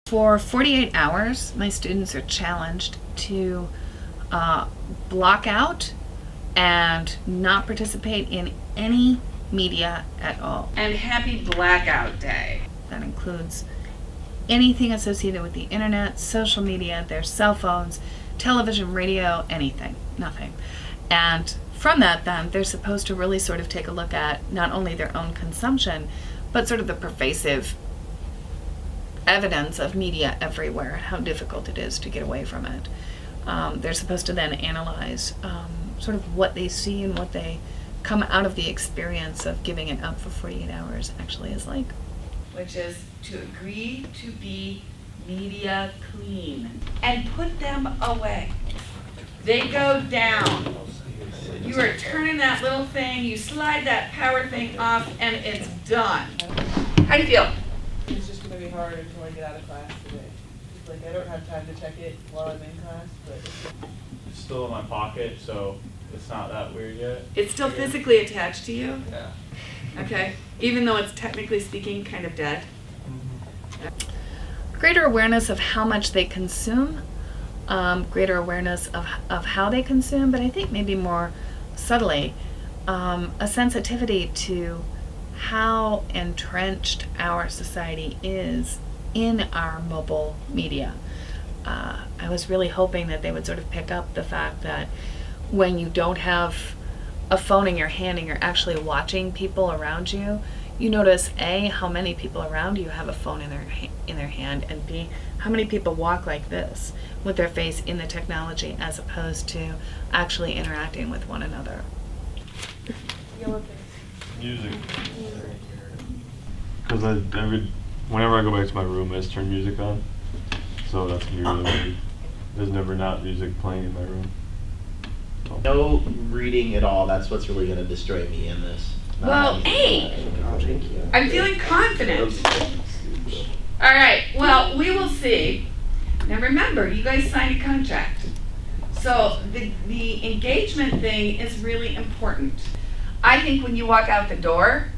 For 48 hours, my students are challenged to block out and not participate in any media at all. And happy Blackout Day. That includes anything associated with the internet, social media, their cell phones, television, radio, anything, nothing. And from that, then, they're supposed to really sort of take a look at not only their own consumption, but sort of the pervasive evidence of media everywhere and how difficult it is to get away from it. They're supposed to then analyze sort of what they see and what they come out of the experience of giving it up for 48 hours actually is like. Which is to agree to be media clean and put them away. They go down. You are turning that little thing, you slide that power thing off, and it's done. How do you feel? It's just going to be hard until I get out of class today. Like, I don't have time to check it while I'm in class, but It's still in my pocket, so it's not that weird yet. It's still physically attached to you? Yeah. Okay. Even though it's technically speaking kind of dead? Greater awareness of how much they consume, greater awareness of how they consume, but I think maybe more subtly, a sensitivity to how entrenched our society is in our mobile media. I was really hoping that they would sort of pick up the fact that when you don't have a phone in your hand and you're actually watching people around you, you notice A, how many people around you have a phone in their hand, and B, how many people walk like this with their face in the technology as opposed to actually interacting with one another. Music. Because whenever I go back to my room, I just turn music on. So that's gonna be really weird. There's never not music playing in my room. So. No reading at all. That's what's really going to destroy me in this. Well, hey, I'm feeling confident. All right, well, we will see. Now remember, you guys signed a contract. So the engagement thing is really important. I think when you walk out the door,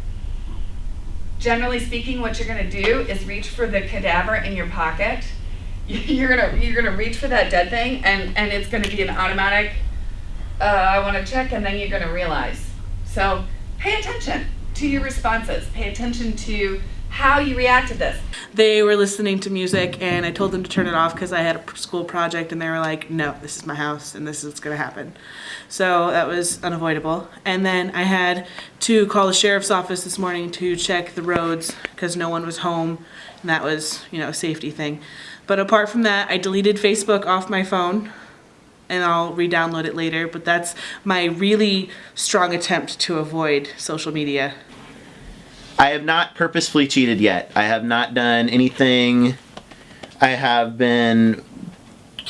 generally speaking, what you're going to do is reach for the cadaver in your pocket. You're gonna reach for that dead thing, and it's going to be an automatic, I want to check, and then you're going to realize. So pay attention to your responses. Pay attention to how you react to this. they were listening to music and I told them to turn it off because I had a school project, and they were like, no, this is my house and this is what's going to happen. So that was unavoidable. And then I had to call the sheriff's office this morning to check the roads because no one was home, and that was, you know, a safety thing. But apart from that, I deleted Facebook off my phone, and I'll re-download it later, but that's my really strong attempt to avoid social media. I have not purposefully cheated yet. I have not done anything. I've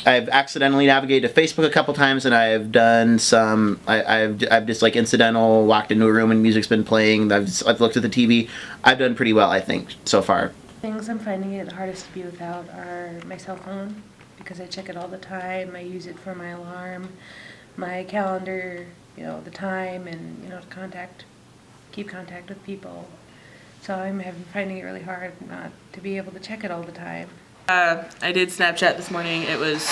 accidentally navigated to Facebook a couple times, and I've done some. I've just like incidental walked into a room and music's been playing. I've looked at the TV. I've done pretty well, I think, so far. Things I'm finding it the hardest to be without are my cell phone, because I check it all the time. I use it for my alarm, my calendar, you know, the time, and, you know, to keep contact with people. So I'm finding it really hard not to be able to check it all the time. I did Snapchat this morning. It was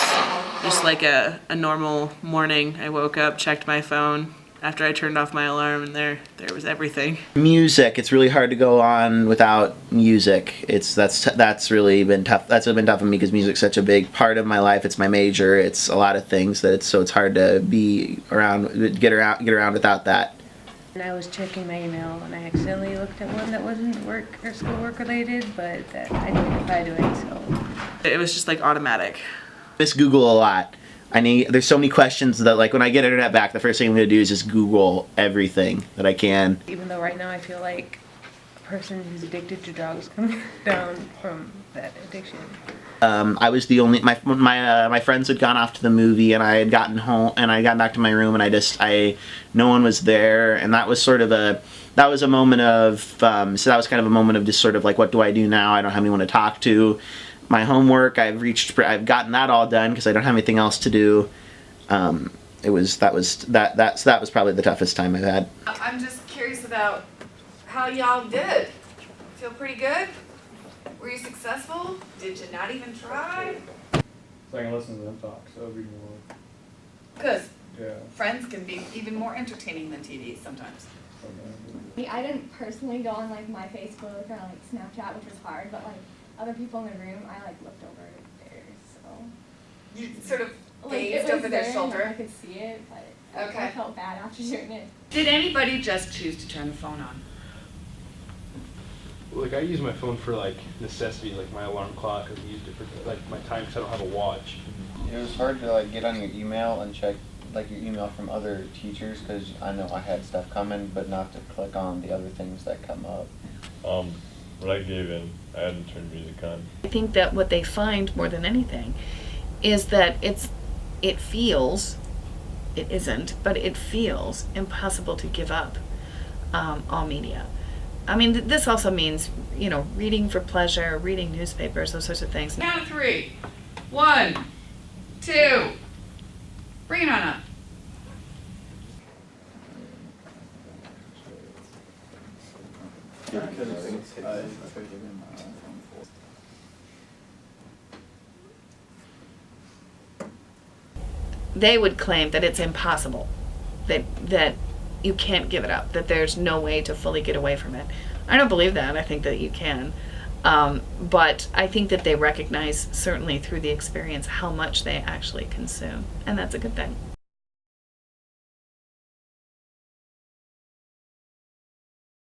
just like a normal morning. I woke up, checked my phone after I turned off my alarm, and there was everything. Music. It's really hard to go on without music. That's really been tough. That's been tough for me because music's such a big part of my life. It's my major. It's a lot of things so it's hard to be around, get around without that. And I was checking my email and I accidentally looked at one that wasn't work or schoolwork related, but that I didn't reply to it, so. It was just like automatic. I miss Google a lot. There's so many questions that, like, when I get internet back, the first thing I'm going to do is just Google everything that I can. Even though right now I feel like a person who's addicted to drugs comes down from that addiction. I was the only, my friends had gone off to the movie, and I had gotten home, and I got back to my room, and no one was there, and that was sort of a moment of, so that was kind of a moment of just sort of like, what do I do now? I don't have anyone to talk to. My homework, I've gotten that all done because I don't have anything else to do. That was probably the toughest time I've had. I'm just curious about how y'all did. Feel pretty good? Were you successful? successful? Did you not even try? So I can listen to them talk, so it'd be more, Because yeah. friends can be even more entertaining than TV sometimes. I didn't personally go on like my Facebook or like Snapchat, which was hard, but like other people in the room, I like looked over theirs, so. You sort of Like, gazed it was over their there and, like, I shoulder. could see it, but Okay. I felt bad after doing it. Did anybody just choose to turn the phone on? Like I use my phone for like necessity, like my alarm clock. I've used it for like my time because I don't have a watch. It was hard to like get on your email and check like your email from other teachers because I know I had stuff coming, but not to click on the other things that come up. When I gave in, I had to turn music on. I think that what they find more than anything is that it feels, it isn't, but it feels impossible to give up all media. I mean, this also means, you know, reading for pleasure, reading newspapers, those sorts of things. Count of 3. 1, 2. Bring it on up. They would claim that it's impossible, that you can't give it up, that there's no way to fully get away from it. I don't believe that. I think that you can. But I think that they recognize, certainly through the experience, how much they actually consume. And that's a good thing.